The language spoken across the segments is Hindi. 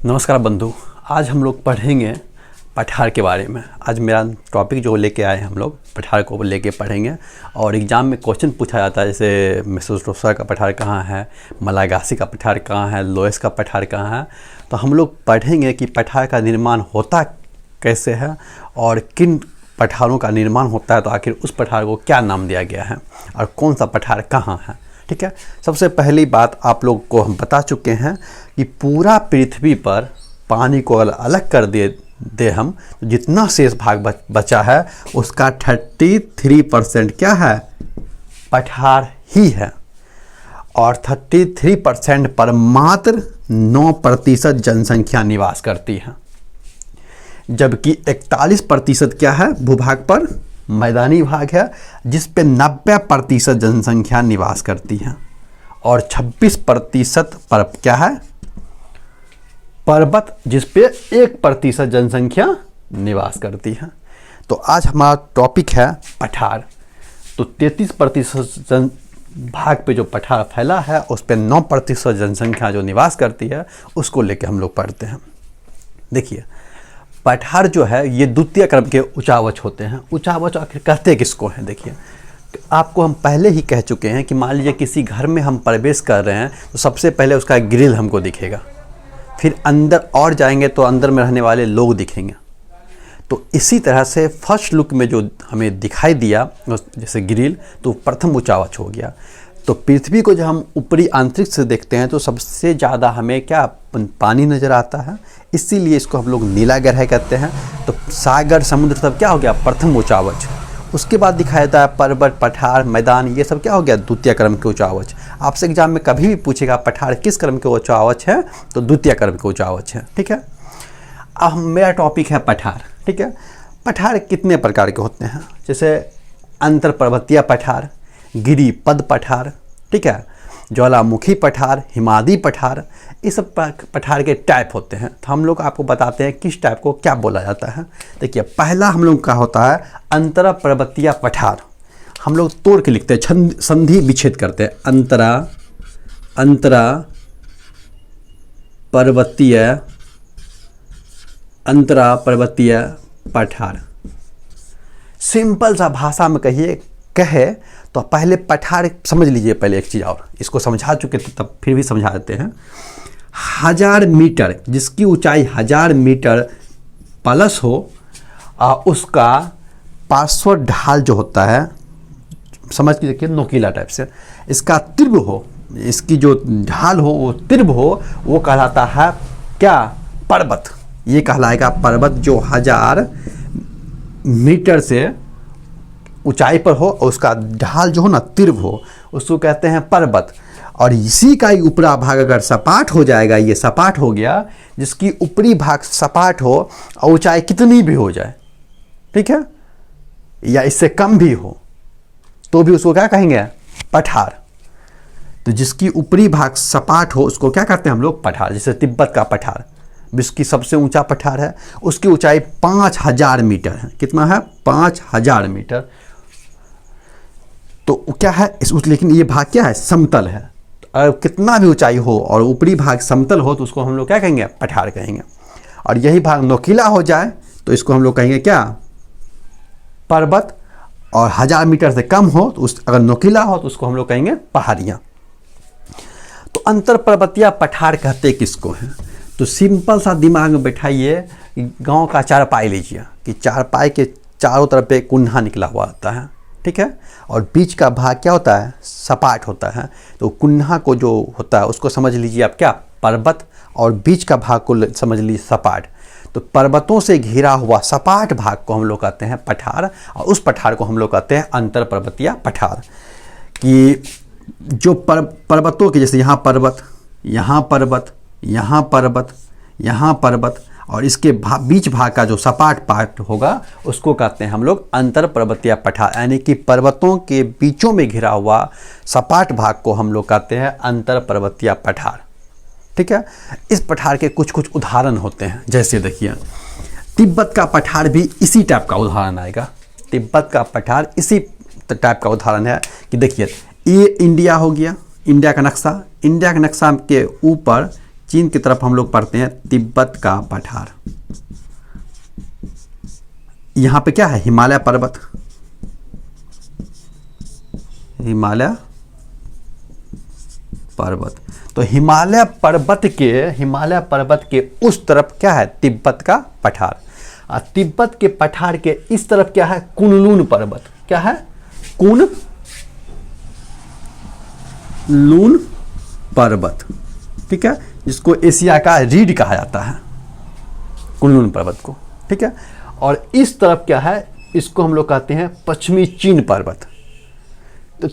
नमस्कार बंधु। आज हम लोग पढ़ेंगे पठार के बारे में। आज मेरा टॉपिक जो लेके आए हैं हम लोग पठार को लेके पढ़ेंगे। और एग्ज़ाम में क्वेश्चन पूछा जाता है, जैसे मेसोस्ट्रोसा का पठार कहाँ है, मलागासी का पठार कहाँ है, लोएस का पठार कहाँ है। तो हम लोग पढ़ेंगे कि पठार का निर्माण होता कैसे है और किन पठारों का निर्माण होता है, तो आखिर उस पठार को क्या नाम दिया गया है और कौन सा पठार कहाँ है। ठीक है, सबसे पहली बात आप लोग को हम बता चुके हैं कि पूरा पृथ्वी पर पानी को अलग कर दे हम, तो जितना शेष भाग बचा है उसका 33% क्या है, पठार ही है। और 33% पर मात्र 9% जनसंख्या निवास करती है, जबकि 41% क्या है, भूभाग पर मैदानी भाग है जिस पे 90% जनसंख्या निवास करती है। और 26% पर क्या है, पर्वत, जिस पे 1% जनसंख्या निवास करती है। तो आज हमारा टॉपिक है पठार। तो 33% भाग पे जो पठार फैला है उस पे 9% जनसंख्या जो निवास करती है उसको लेके हम लोग पढ़ते हैं। देखिए, पठार जो है ये द्वितीय क्रम के उचावच होते हैं। उचावच आखिर कहते किसको हैं? देखिए, आपको हम पहले ही कह चुके हैं कि मान लीजिए किसी घर में हम प्रवेश कर रहे हैं तो सबसे पहले उसका ग्रिल हमको दिखेगा, फिर अंदर और जाएंगे तो अंदर में रहने वाले लोग दिखेंगे। तो इसी तरह से फर्स्ट लुक में जो हमें दिखाई दिया जैसे ग्रिल, तो प्रथम उचावच हो गया। तो पृथ्वी को जब हम ऊपरी अंतरिक्ष से देखते हैं तो सबसे ज़्यादा हमें क्या, पानी नज़र आता है, इसीलिए इसको हम लोग नीला ग्रह कहते हैं। तो सागर, समुद्र सब क्या हो गया, प्रथम उचावच। उसके बाद दिखाया जाता है पर्वत, पठार, मैदान, ये सब क्या हो गया, द्वितीय क्रम के उचावच। आपसे एग्जाम में कभी भी पूछेगा पठार किस क्रम के उचावच है, तो द्वितीय क्रम के उचावच है। ठीक है, अब मेरा टॉपिक है पठार। ठीक है, पठार कितने प्रकार के होते हैं, जैसे अंतर पर्वतीय पठार, गिरिपद पठार, ठीक है, ज्वालामुखी पठार, हिमादी पठार, ये सब पठार के टाइप होते हैं। तो हम लोग आपको बताते हैं किस टाइप को क्या बोला जाता है। देखिए, पहला हम लोग का होता है अंतर पर्वतीय पठार। हम लोग तोड़ के लिखते हैं, संधि विच्छेद करते हैं। अंतरा पर्वतीय पठार। सिंपल सा भाषा में कहे तो पहले पठार समझ लीजिए। पहले एक चीज़ और, इसको समझा चुके थे तब फिर भी समझा देते हैं। 1000 मीटर, जिसकी ऊंचाई 1000 मीटर प्लस हो, उसका पार्श्व ढाल जो होता है, समझ के देखिए, नोकीला टाइप से, इसका तीव्र हो, इसकी जो ढाल हो वो तीव्र हो, वो कहलाता है क्या, पर्वत। ये कहलाएगा पर्वत जो 1000 मीटर से ऊंचाई पर हो और उसका ढाल जो हो ना तीव्र हो, उसको कहते हैं पर्वत। और इसी का ही ऊपरी भाग अगर सपाट हो जाएगा, ये सपाट हो गया, जिसकी ऊपरी भाग सपाट हो और ऊंचाई कितनी भी हो जाए, ठीक है, या इससे कम भी हो, तो भी उसको क्या कहेंगे, पठार। तो जिसकी ऊपरी भाग सपाट हो उसको क्या करते हैं हम लोग, पठार। जैसे तिब्बत का पठार विश्व की सबसे ऊंचा पठार है, उसकी ऊंचाई 5000 मीटर है। कितना है, 5000 मीटर। तो क्या है लेकिन ये भाग क्या है, समतल है। अगर कितना भी ऊंचाई हो और ऊपरी भाग समतल हो तो उसको हम लोग क्या कहेंगे, पठार कहेंगे। और यही भाग नोकीला हो जाए तो इसको हम लोग कहेंगे क्या, पर्वत। और 1000 मीटर से कम हो तो अगर नोकीला हो तो उसको हम लोग कहेंगे पहाड़ियाँ। तो अंतर पर्वतीय पठार कहते किसको हैं? तो सिंपल सा दिमाग में बैठाइए, गांव का चारपाई लीजिए कि चारपाई के चारों तरफ पे कुन्हा निकला हुआ होता है, ठीक है, और बीच का भाग क्या होता है, सपाट होता है। तो कुन्हा को जो होता है उसको समझ लीजिए आप क्या, पर्वत, और बीच का भाग को समझ लीजिए सपाट। तो पर्वतों से घिरा हुआ सपाट भाग को हम लोग कहते हैं पठार, और उस पठार को हम लोग कहते हैं अंतर पर्वतीय पठार। कि जो पर्वतों के, जैसे यहाँ पर्वत, यहाँ पर्वत, यहाँ पर्वत, यहाँ पर्वत, और इसके बीच भाग का जो सपाट पार्ट होगा उसको कहते हैं हम लोग अंतर पर्वतीय पठार। यानी कि पर्वतों के बीचों में घिरा हुआ सपाट भाग को हम लोग कहते हैं अंतर पर्वतीय पठार। ठीक है, इस पठार के कुछ कुछ उदाहरण होते हैं। जैसे देखिए, तिब्बत का पठार भी इसी टाइप का उदाहरण आएगा। तिब्बत का पठार इसी टाइप का उदाहरण है कि देखिए, ये इंडिया हो गया, इंडिया का नक्शा। इंडिया के नक्शा के ऊपर चीन की तरफ हम लोग पढ़ते हैं तिब्बत का पठार। यहाँ पे क्या है, हिमालय पर्वत, हिमालय पर्वत। तो हिमालय पर्वत के उस तरफ क्या है, तिब्बत का पठार। और तिब्बत के पठार के इस तरफ क्या है, कुनलुन पर्वत। क्या है, कुनलुन पर्वत, ठीक है, जिसको एशिया का रीढ़ कहा जाता है, कुनलुन पर्वत को, ठीक है। और इस तरफ क्या है, इसको हम लोग कहते हैं पश्चिमी चीन पर्वत। तो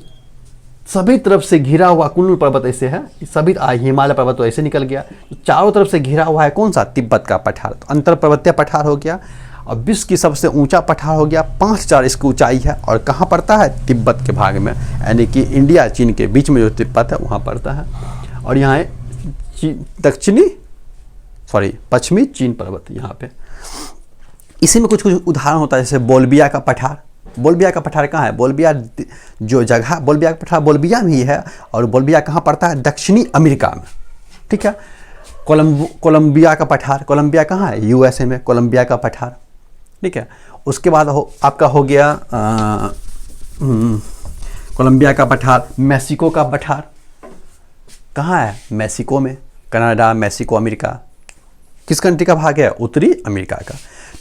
सभी तरफ से घिरा हुआ कुनलुन पर्वत ऐसे है, सभी हिमालय पर्वत तो ऐसे निकल गया, तो चारों तरफ से घिरा हुआ है कौन सा, तिब्बत का पठार। तो अंतर पर्वतीय पठार हो गया, और विश्व की सबसे ऊंचा पठार हो गया, 5000 इसकी ऊंचाई है, और कहाँ पड़ता है, तिब्बत के भाग में, यानी कि इंडिया चीन के बीच में जो तिब्बत है वहाँ पड़ता है। और यहाँ है पश्चिमी चीन पर्वत यहाँ पे। इसी में कुछ उदाहरण होता है, जैसे बोल्बिया का पठार। बोल्बिया का पठार कहाँ है, बोल्बिया जो जगह, बोल्बिया का पठार बोल्बिया में ही है, और बोल्बिया कहाँ पड़ता है, दक्षिणी अमेरिका में, ठीक है। कोलंबिया का पठार, कोलंबिया कहाँ है, यूएसए में, कोलंबिया का पठार, ठीक है। उसके बाद आपका हो गया कोलंबिया का पठार। मैक्सिको का पठार कहाँ है, मैक्सिको में, कनाडा, मैक्सिको, अमेरिका, किस कंट्री का भाग है, उत्तरी अमेरिका का।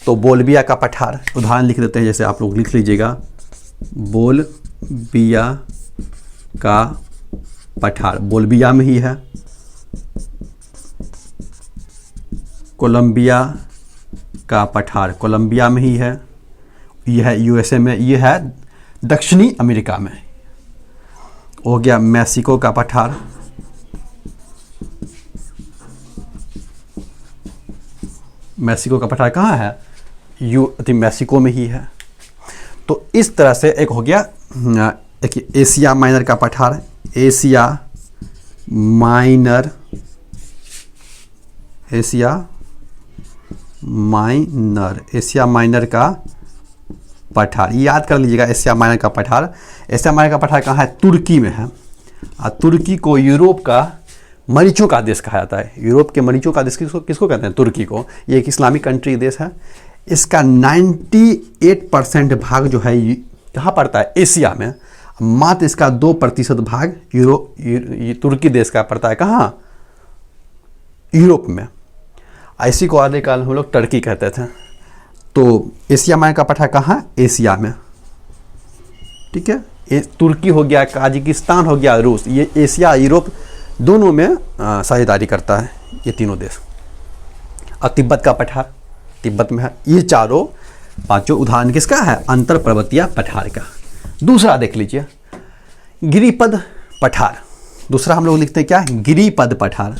तो बोल्बिया का पठार, उदाहरण लिख देते हैं, जैसे आप लोग लिख लीजिएगा, बोल्बिया का पठार बोल्बिया में ही है। कोलंबिया का पठार कोलंबिया में ही है, यह है यूएसए में, यह है दक्षिणी अमेरिका में। हो गया मैक्सिको का पठार, मैक्सिको का पठार कहाँ है, मैक्सिको में ही है। तो इस तरह से एक हो गया एशिया माइनर का पठार, एशिया माइनर का पठार, याद कर लीजिएगा। एशिया माइनर का पठार कहाँ है, तुर्की में है। और तुर्की को यूरोप का मरीचों का देश कहा जाता है। यूरोप के मरीचों का देश किसको कहते हैं, तुर्की को। ये एक इस्लामिक कंट्री देश है। इसका 98% भाग जो है कहाँ पड़ता है, एशिया में। मात्र इसका 2% भाग तुर्की देश का पड़ता है, कहाँ, यूरोप में। इसी को आदिकाल हम लोग टर्की कहते थे। तो एशिया माइनर का पठार कहाँ, एशिया में, ठीक है। तुर्की हो गया, काजाकिस्तान हो गया, रूस, ये एशिया यूरोप दोनों में साझेदारी करता है, ये तीनों देश। और तिब्बत का पठार तिब्बत में है। ये चारों पांचों उदाहरण किसका है, अंतर पर्वतीय पठार का। दूसरा देख लीजिए, गिरिपद पठार। दूसरा हम लोग लिखते हैं क्या, गिरिपद पठार।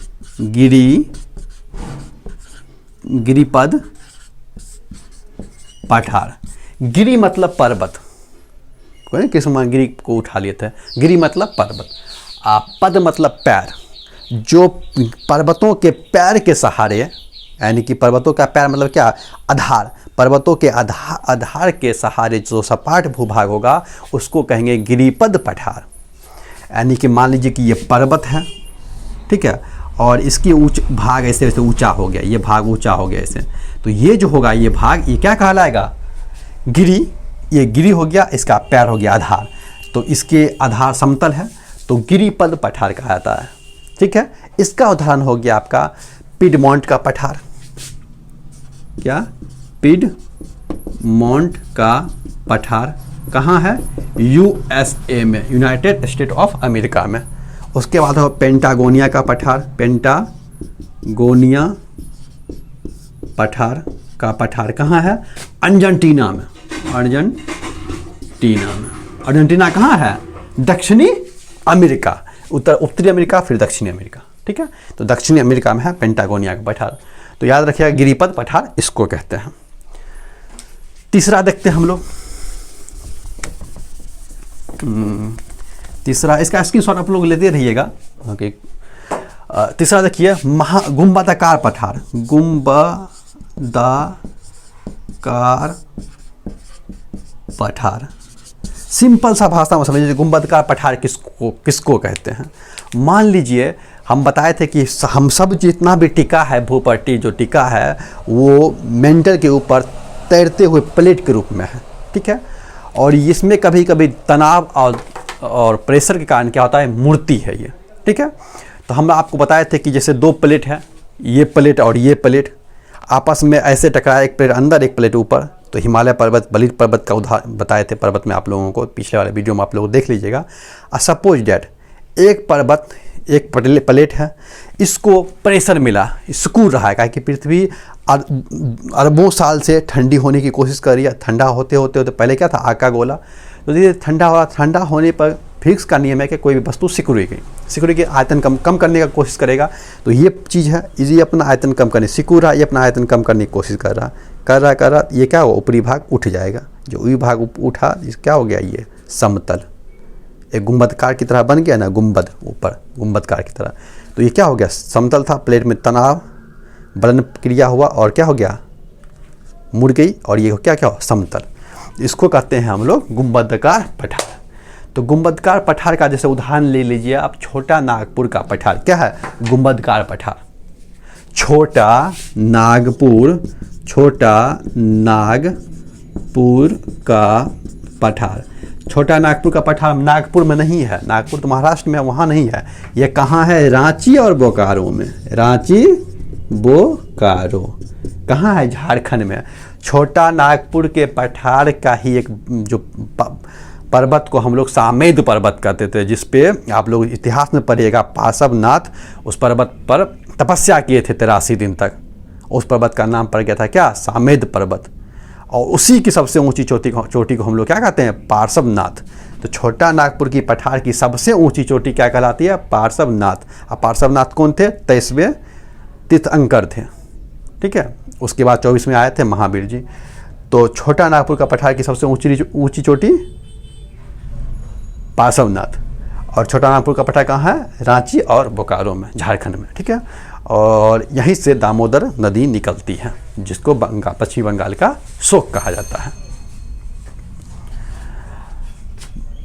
गिरिपद पठार। गिरि मतलब पर्वत, किस गिरी को उठा लिए थे, गिरि मतलब पर्वत, पद मतलब पैर। जो पर्वतों के पैर के सहारे, यानी कि पर्वतों का पैर मतलब क्या, आधार, पर्वतों के आधार के सहारे जो सपाट भूभाग होगा उसको कहेंगे गिरिपद पठार। यानी कि मान लीजिए कि ये पर्वत है, ठीक है, और इसकी भाग ऐसे ऐसे ऊंचा हो गया, ये भाग ऊंचा हो गया ऐसे, तो ये जो होगा ये भाग, ये क्या कहलाएगा, गिरी। ये गिरी हो गया, इसका पैर हो गया आधार, तो इसके आधार समतल है, तो गिरिपद पठार कहा जाता है, ठीक है। इसका उदाहरण हो गया आपका पिडमोंट का पठार। क्या, पिडमोंट का पठार कहाँ है, यूएसए में, यूनाइटेड स्टेट ऑफ अमेरिका में। उसके बाद हो पेंटागोनिया का पठार। पेंटागोनिया पठार का पठार कहाँ है, अर्जेंटीना में। अर्जेंटीना कहाँ है, दक्षिणी अमेरिका, उत्तरी अमेरिका फिर दक्षिणी अमेरिका, ठीक है। तो दक्षिणी अमेरिका में है पेंटागोनिया का पठार। तो याद रखिएगा गिरिपद पठार इसको कहते हैं। तीसरा देखते हैं हम लोग, तीसरा, इसका स्क्रीनशॉट आप लोग लेते रहिएगा। ओके, तीसरा देखिए गुंबदाकार पठार। गुंबदाकार पठार, सिंपल सा भाषा में समझिए, गुंबदाकार पठार किसको कहते हैं। मान लीजिए हम बताए थे कि हम सब जितना भी टिका है, भूपट्टी जो टिका है वो मेंटल के ऊपर तैरते हुए प्लेट के रूप में है, ठीक है। और इसमें कभी कभी तनाव और प्रेशर के कारण क्या होता है, मुड़ती है ये, ठीक है। तो हम आपको बताए थे कि जैसे दो प्लेट है, ये प्लेट और ये प्लेट आपस में ऐसे टकराए, एक प्लेट अंदर एक प्लेट ऊपर। तो हिमालय पर्वत, बलिर पर्वत का उदाहरण बताए थे पर्वत में आप लोगों को, पिछले वाले वीडियो में आप लोग देख लीजिएगा। सपोज डैट एक पर्वत, एक प्लेट है, इसको प्रेशर मिला, सिकुड़ रहा है, क्या कि पृथ्वी अरबों साल से ठंडी होने की कोशिश कर रही है। ठंडा होते होते होते पहले क्या था, आका गोला, तो धीरे ठंडा हुआ। ठंडा होने पर फिजिक्स का नियम है कि कोई भी वस्तु सिकुड़ेगी, आयतन कम करने का कोशिश करेगा। तो ये चीज़ है, ये अपना आयतन कम करने, सिकुड़ रहा, ये अपना आयतन कम करने की कोशिश कर रहा, ये क्या होगा, ऊपरी भाग उठ जाएगा। जो ऊपरी भाग उठा, क्या हो गया, ये समतल, एक गुंबदकार की तरह बन गया ना, गुंबद ऊपर गुंबदकार की तरह। तो ये क्या हो गया, समतल था, प्लेट में तनाव बलन क्रिया हुआ और क्या हो गया, मुड़ गई, और ये क्या क्या हो, समतल। इसको कहते हैं हम लोग गुंबदकार पठार। तो गुंबदकार पठार का जैसे उदाहरण ले लीजिए आप, छोटा नागपुर का पठार क्या है, गुंबदकार पठार। छोटा नागपुर का पठार, छोटा नागपुर का पठार नागपुर में नहीं है, नागपुर तो महाराष्ट्र में, वहाँ नहीं है। ये कहाँ है, रांची और बोकारो में, रांची बोकारो कहाँ है, झारखंड में। छोटा नागपुर के पठार का ही एक जो पर्वत को हम लोग सामेद पर्वत कहते थे, जिसपे आप लोग इतिहास में पढ़िएगा, पार्श्वनाथ उस पर्वत पर तपस्या किए थे 83 दिन तक। उस पर्वत का नाम पड़ गया था क्या, सामेद पर्वत। और उसी की सबसे ऊंची चोटी को हम लोग क्या कहते हैं, पार्श्वनाथ। तो छोटा नागपुर की पठार की सबसे ऊंची चोटी क्या कहलाती है, पार्श्वनाथ। अब पार्श्वनाथ कौन थे, 23वें तीर्थंकर थे, ठीक है। उसके बाद 24 में आए थे महावीर जी। तो छोटा नागपुर का पठार की सबसे ऊंची चोटी पार्श्वनाथ, और छोटा नागपुर का पठार कहाँ है, रांची और बोकारो में, झारखंड में, ठीक है। और यहीं से दामोदर नदी निकलती है, जिसको पश्चिमी बंगाल का शोक कहा जाता है।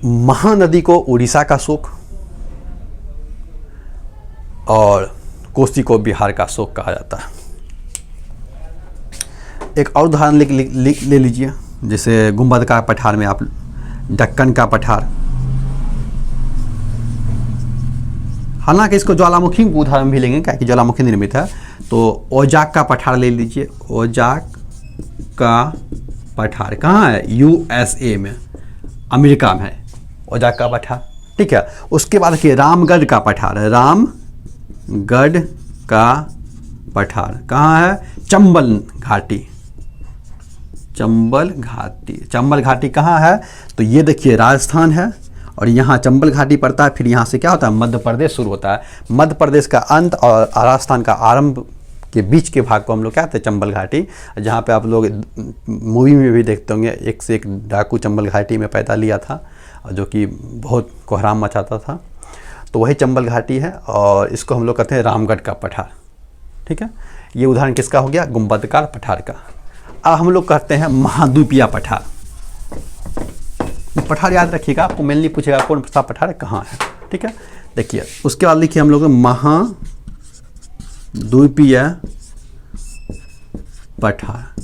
महानदी को उड़ीसा का शोक और कोसी को बिहार का शोक कहा जाता है। एक और उदाहरण ले लीजिए, जैसे गुंबद का पठार में आप दक्कन का पठार, हालांकि इसको ज्वालामुखी उदाहरण भी लेंगे, क्या कि ज्वालामुखी निर्मित है। तो ओजाक का पठार ले लीजिए, ओजाक का पठार कहाँ है, USA में, अमेरिका में है ओजाक का पठार, ठीक है। उसके बाद देखिए रामगढ़ का पठार, रामगढ़ का पठार कहाँ है, चंबल घाटी, चंबल घाटी कहाँ है, तो ये देखिए राजस्थान है, और यहाँ चंबल घाटी पड़ता है। फिर यहाँ से क्या होता है, मध्य प्रदेश शुरू होता है। मध्य प्रदेश का अंत और राजस्थान का आरंभ के बीच के भाग को हम लोग क्या कहते हैं, चंबल घाटी। जहाँ पे आप लोग मूवी में भी देखते होंगे, एक से एक डाकू चंबल घाटी में पैदा लिया था, जो कि बहुत कोहराम मचाता था। तो वही चंबल घाटी है, और इसको हम लोग कहते हैं रामगढ़ का पठार, ठीक है। ये उदाहरण किसका हो गया, गुंबदकार पठार का। अब हम लोग कहते हैं महाद्वीपीय पठार। पठार याद रखिएगा, आपको मेनली पूछेगा कौन सा पठार कहाँ है, ठीक है। देखिए उसके बाद लिखिए हम लोग महाद्वीपीय पठार।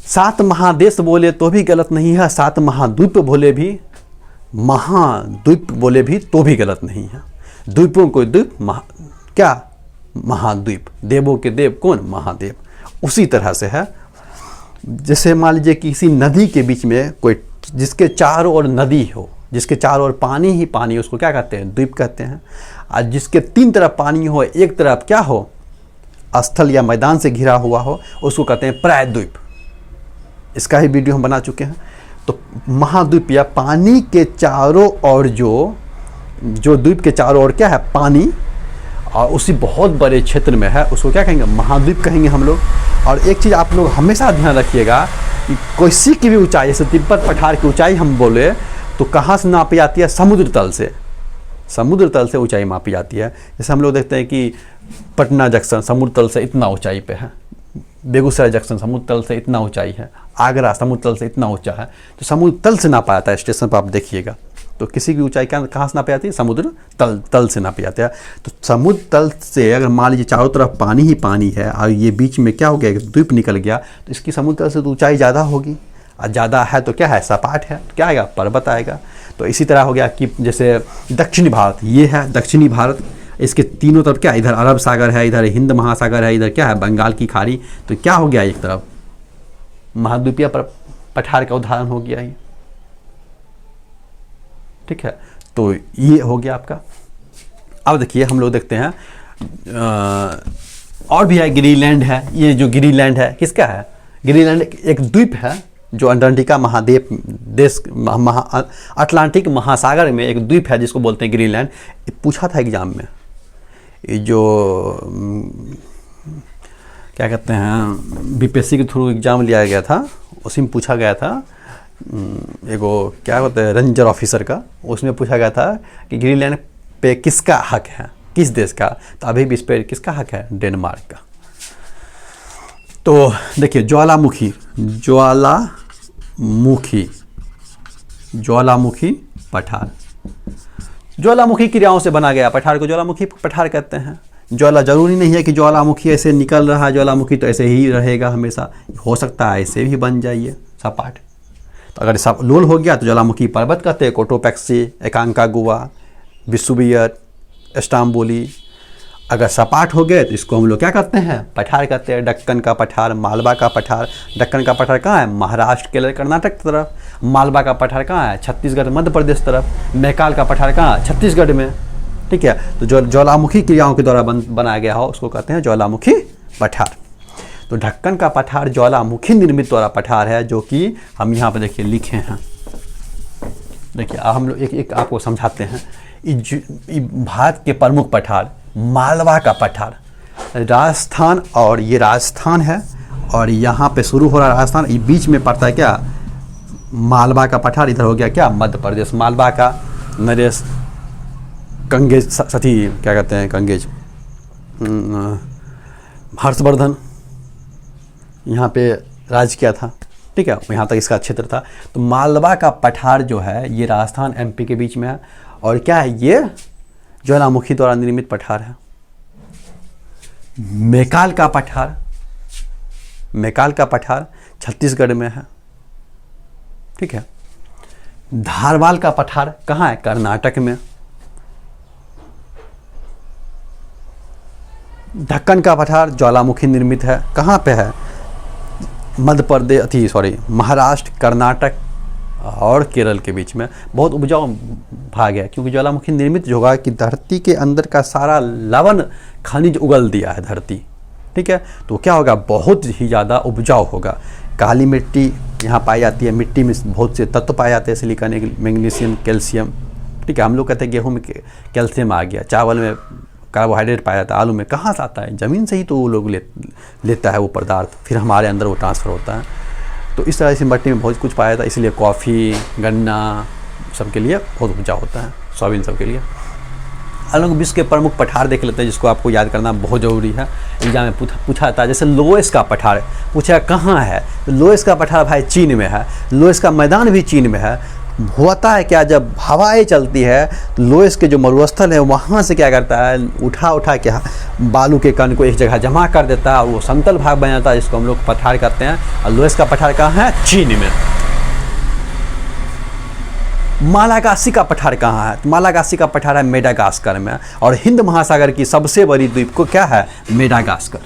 7 महादेश बोले तो भी गलत नहीं है, 7 महाद्वीप बोले भी, महाद्वीप बोले भी तो भी गलत नहीं है। द्वीपों को द्वीप, क्या महाद्वीप, देवों के देव कौन, महादेव। उसी तरह से है, जैसे मान लीजिए किसी नदी के बीच में कोई, जिसके चारों ओर नदी हो, जिसके चारों ओर पानी ही पानी, उसको क्या कहते हैं, द्वीप कहते हैं। और जिसके 3 तरफ पानी हो, एक तरफ क्या हो, स्थल या मैदान से घिरा हुआ हो, उसको कहते हैं प्रायद्वीप। इसका ही वीडियो हम बना चुके हैं। तो महाद्वीप या पानी के चारों ओर जो द्वीप के चारों ओर क्या है, पानी, और उसी बहुत बड़े क्षेत्र में है, उसको क्या कहेंगे, महाद्वीप कहेंगे हम लोग। और एक चीज़ आप लोग हमेशा ध्यान रखिएगा कि किसी की भी ऊंचाई, जैसे तिब्बत पठार की ऊंचाई हम बोले तो कहाँ से नापी जाती है, समुद्र तल से ऊंचाई मापी जाती है। जैसे हम लोग देखते हैं कि पटना जंक्शन समुद्र तल से इतना ऊंचाई पे है, बेगूसराय जंक्शन समुद्र तल से इतना ऊंचाई है, आगरा समुद्र तल से इतना ऊंचा है। तो समुद्र तल से नापा जाता है, स्टेशन पर आप देखिएगा। तो किसी की ऊंचाई कहाँ से नापी जाती है? समुद्र तल से नापी जाती है। तो समुद्र तल से अगर मान लीजिए चारों तरफ पानी ही पानी है और ये बीच में क्या हो गया, एक द्वीप निकल गया, तो इसकी समुद्र तल से तो ऊंचाई ज़्यादा होगी, और ज़्यादा है तो क्या है, सपाट है, तो क्या आएगा, पर्वत आएगा। तो इसी तरह हो गया कि जैसे दक्षिणी भारत, ये है दक्षिणी भारत, इसके तीनों तरफ क्या, इधर अरब सागर है, इधर हिंद महासागर है, इधर क्या है, बंगाल की खाड़ी। तो क्या हो गया, एक तरफ महाद्वीपीय पठार का उदाहरण हो गया ये। ठीक है, तो ये हो गया आपका। अब देखिए हम लोग देखते हैं और भी है, ग्रीनलैंड है। ये जो ग्रीनलैंड है किसका है? ग्रीनलैंड एक द्वीप है जो अंटार्कटिका महाद्वीप देश अटलांटिक महासागर में एक द्वीप है जिसको बोलते हैं ग्रीनलैंड। पूछा था एग्जाम में, ये जो क्या कहते हैं, बीपीएससी के थ्रू एग्जाम लिया गया था, उसी में पूछा गया था, एगो क्या होता है रेंजर ऑफिसर का, उसमें पूछा गया था कि ग्रीनलैंड पे किसका हक है, किस देश का? तो अभी भी इस पर किसका हक है? डेनमार्क का। तो देखिए ज्वालामुखी पठार, ज्वालामुखी क्रियाओं से बना गया पठार को ज्वालामुखी पठार कहते हैं। ज्वाला जरूरी नहीं है कि ज्वालामुखी ऐसे निकल रहा है, ज्वालामुखी तो ऐसे ही रहेगा हमेशा, हो सकता है ऐसे भी बन जाइए सपाट। तो अगर सब लोल हो गया तो ज्वालामुखी पर्वत कहते हैं, कोटोपैक्सी, एकांकागुआ, विसुवियर, इस्तांबुली। अगर सपाट हो गए तो इसको हम लोग क्या कहते हैं? पठार कहते हैं। दक्कन का पठार, मालवा का पठार। दक्कन का पठार कहाँ है? महाराष्ट्र, केरल, कर्नाटक तरफ। मालवा का पठार कहाँ है? छत्तीसगढ़, मध्य प्रदेश तरफ। मैकाल का पठार कहाँ है? छत्तीसगढ़ में। ठीक है, तो जो ज्वालामुखी क्रियाओं के द्वारा बनाया गया हो उसको कहते हैं ज्वालामुखी पठार। तो ढक्कन का पठार ज्वालामुखी निर्मित द्वारा पठार है, जो कि हम यहाँ पर देखिए लिखे हैं। देखिए हम लोग एक एक आपको समझाते हैं। भारत के प्रमुख पठार, मालवा का पठार राजस्थान, और ये राजस्थान है, और यहाँ पे शुरू हो रहा राजस्थान, ये बीच में पड़ता है क्या, मालवा का पठार। इधर हो गया क्या, मध्य प्रदेश। मालवा का नरेश कंगेज सती, क्या कहते हैं, कंगेज हर्षवर्धन यहाँ पे राज किया था। ठीक है, यहाँ तक इसका क्षेत्र था। तो मालवा का पठार जो है ये राजस्थान एमपी के बीच में है, और क्या है, ये ज्वालामुखी द्वारा निर्मित पठार है। मैकाल का पठार छत्तीसगढ़ में है। ठीक है, धारवाल का पठार कहाँ है? कर्नाटक में। ढक्कन का पठार ज्वालामुखी निर्मित है, कहाँ पे है? मध्य प्रदेश, महाराष्ट्र, कर्नाटक और केरल के बीच में। बहुत उपजाऊ भाग है, क्योंकि ज्वालामुखी निर्मित जो होगा कि धरती के अंदर का सारा लवण खनिज उगल दिया है धरती। ठीक है, तो क्या होगा, बहुत ही ज़्यादा उपजाऊ होगा। काली मिट्टी यहाँ पाई जाती है, मिट्टी में बहुत से तत्व पाए जाते हैं, सिलिकॉन, मैग्नीशियम, कैल्शियम। ठीक है, हम लोग कहते हैं गेहूँ में कैल्शियम आ गया, चावल में कार्बोहाइड्रेट पाया जाता है, आलू में कहाँ से आता है? ज़मीन से ही तो वो लोग लेता है वो पदार्थ, फिर हमारे अंदर वो ट्रांसफ़र होता है। तो इस तरह से मिट्टी में बहुत कुछ पाया जाता है, इसलिए कॉफ़ी, गन्ना सबके लिए बहुत उपजाऊ होता है, सोयाबीन सबके लिए। हम लोग विश्व के प्रमुख पठार देख लेते हैं, जिसको आपको याद करना बहुत ज़रूरी है। एग्जाम में पूछा जाता है, जैसे लोएस का पठार पूछा कहाँ है? तो लोएस का पठार भाई चीन में है। लोएस का मैदान भी चीन में है। होता है क्या, जब हवाएं चलती है तो लोएस के जो मरुस्थल है वहाँ से क्या करता है, उठा के बालू के कण को एक जगह जमा कर देता है, और वो समतल भाग बन जाता है, जिसको हम लोग पठार कहते हैं। और लोएस का पठार कहाँ है? चीन में। मालागासी का पठार कहाँ है? तो मालागासी का पठार है मेडागास्कर में, और हिंद महासागर की सबसे बड़ी द्वीप को क्या है? मेडागास्कर।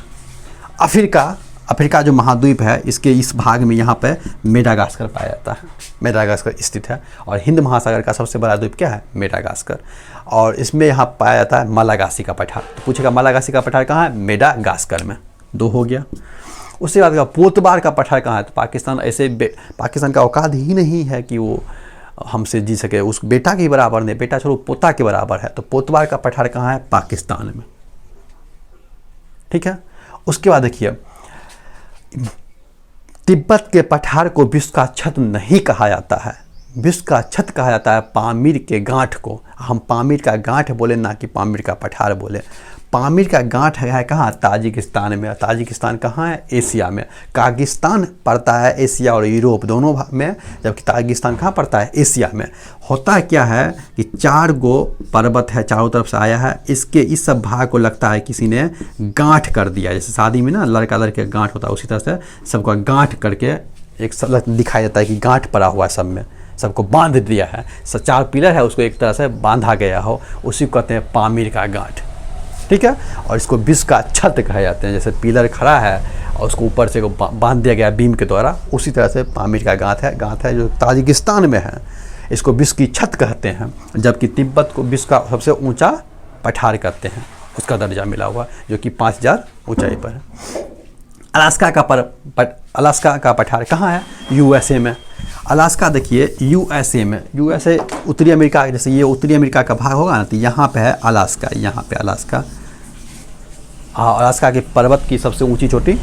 अफ्रीका जो महाद्वीप है, इसके इस भाग में यहाँ पे मेडागास्कर पाया जाता है, मेडागास्कर स्थित है। और हिंद महासागर का सबसे बड़ा द्वीप क्या है? मेडागास्कर। और इसमें यहाँ पाया जाता है मालागासी का पठार। तो पूछेगा मालागासी का पठार कहाँ है? मेडागास्कर में। 2 हो गया। उसके बाद पोतबार का पठार कहाँ है? तो पाकिस्तान का औकात ही नहीं है कि वो हमसे जी सके, उस बेटा के बराबर नहीं, बेटा छोड़ो पोता के बराबर है। तो पोतबार का पठार कहाँ है? पाकिस्तान में। ठीक है, उसके बाद देखिए तिब्बत के पठार को विश्व का छत नहीं कहा जाता है। विश्व का छत कहा जाता है पामीर के गांठ को। हम पामीर का गांठ बोले, ना कि पामीर का पठार बोले। पामीर का गांठ है कहाँ, ताजिकिस्तान में। ताजिकिस्तान कहाँ है, एशिया में। कागिस्तान पड़ता है एशिया और यूरोप दोनों में, जबकि ताजिकिस्तान कहाँ पड़ता है, एशिया में। होता क्या है कि 4 गो पर्वत है, चारों तरफ से आया है, इसके इस सब भाग को लगता है किसी ने गांठ कर दिया। जैसे शादी में ना लड़का लड़के का गांठ होता है, उसी तरह से सबका गांठ करके एक दिखाई देता है कि गांठ पड़ा हुआ है, सब में सबको बांध दिया है। 4 पिलर है, उसको एक तरह से बांधा गया हो, उसी को कहते हैं पामीर का गांठ, ठीक है। और इसको विश्व का छत कहे जाते हैं। जैसे पिलर खड़ा है और उसको ऊपर से बांध दिया गया बीम के द्वारा, उसी तरह से पामीर का गांठ है जो ताजिकिस्तान में है। इसको विश्व की छत कहते हैं, जबकि तिब्बत को विश्व का सबसे ऊंचा पठार कहते हैं, उसका दर्जा मिला हुआ, जो कि 5000 ऊंचाई पर है। अलास्का का पठार कहाँ है, यूएसए में। अलास्का देखिए यूएसए में, यूएसए उत्तरी अमेरिका, जैसे ये उत्तरी अमेरिका का भाग होगा ना, तो यहाँ पे है अलास्का, यहाँ पे अलास्का। हाँ, अलास्का के पर्वत की सबसे ऊंची चोटी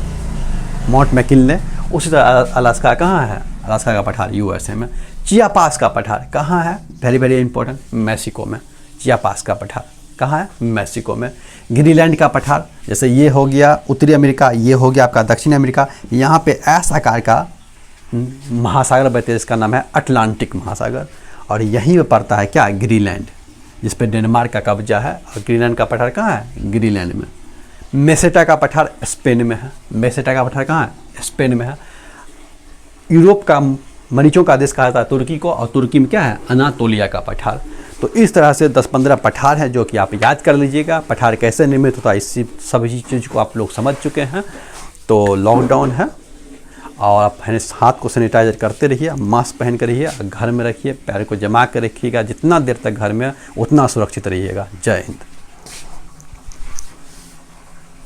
माउंट मैकिन्ले। उसी तरह अलास्का कहाँ है, अलास्का का पठार यूएसए में। चियापास का पठार कहाँ है, वेरी वेरी इंपॉर्टेंट, मैक्सिको में। चियापास का पठार कहाँ है, मैक्सिको में। ग्रीनलैंड का पठार, जैसे ये हो गया उत्तरी अमेरिका, ये हो गया आपका दक्षिण अमेरिका। यहाँ पे एस आकार का महासागर बहते हैं, इसका नाम है अटलांटिक महासागर, और यहीं पे पड़ता है क्या, ग्रीनलैंड, जिस पे डेनमार्क का कब्जा है। और ग्रीनलैंड का पठार कहाँ है, ग्रीनलैंड में। मेसेटा का पठार स्पेन में है। मेसेटा का पठार कहाँ है, स्पेन में है। यूरोप का मरीचों का देश कहा जाता है तुर्की को, और तुर्की में क्या है, अनातोलिया का पठार। तो इस तरह से 10-15 पठार हैं जो कि आप याद कर लीजिएगा। पठार कैसे निर्मित होता है, इसी सभी चीज़ को आप लोग समझ चुके हैं। तो लॉकडाउन है, और आप हाथ को सैनिटाइजर करते रहिए, मास्क पहन कर रहिए, घर में रखिए, पैर को जमा कर रखिएगा। जितना देर तक घर में उतना सुरक्षित रहिएगा। जय हिंद।